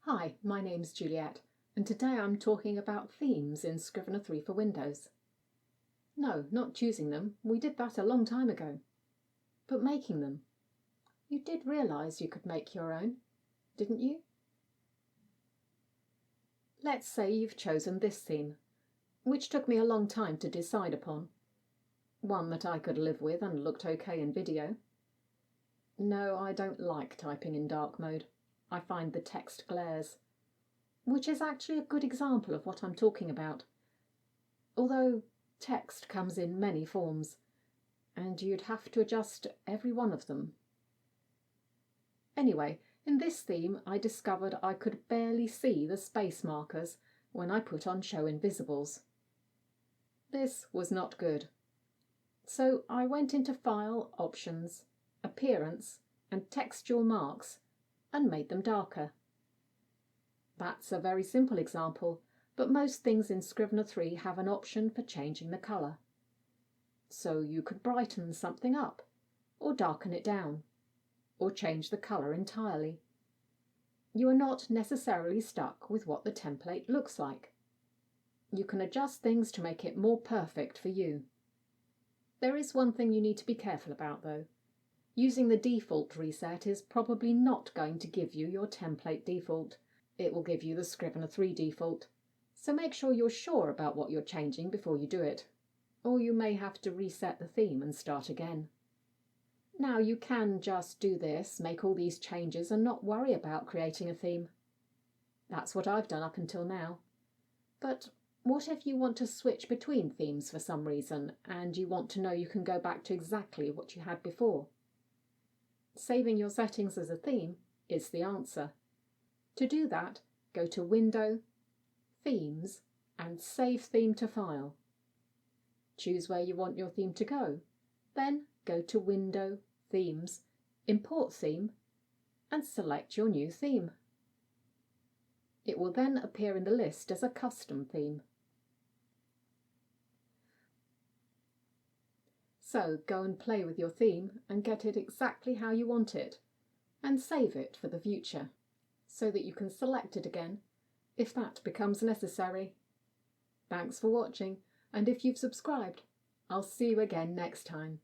Hi, my name's Juliet, and today I'm talking about themes in Scrivener 3 for Windows. No, not choosing them, we did that a long time ago. But making them. You did realise you could make your own, didn't you? Let's say you've chosen this theme, which took me a long time to decide upon. One that I could live with and looked okay in video. No, I don't like typing in dark mode. I find the text glares. Which is actually a good example of what I'm talking about. Although text comes in many forms, and you'd have to adjust every one of them. Anyway, in this theme I discovered I could barely see the space markers when I put on Show Invisibles. This was not good. So I went into File, Options, Appearance, and Textual Marks, and made them darker. That's a very simple example, but most things in Scrivener 3 have an option for changing the colour. So you could brighten something up, or darken it down, or change the colour entirely. You are not necessarily stuck with what the template looks like. You can adjust things to make it more perfect for you. There is one thing you need to be careful about though. Using the default reset is probably not going to give you your template default. It will give you the Scrivener 3 default. So make sure you're sure about what you're changing before you do it, or you may have to reset the theme and start again. Now you can just do this, make all these changes and not worry about creating a theme. That's what I've done up until now. But what if you want to switch between themes for some reason and you want to know you can go back to exactly what you had before? Saving your settings as a theme is the answer. To do that, go to Window, Themes, and Save Theme to File. Choose where you want your theme to go. Then go to Window, Themes, Import Theme, and select your new theme. It will then appear in the list as a custom theme. So go and play with your theme and get it exactly how you want it, and save it for the future, so that you can select it again if that becomes necessary. Thanks for watching, and if you've subscribed, I'll see you again next time.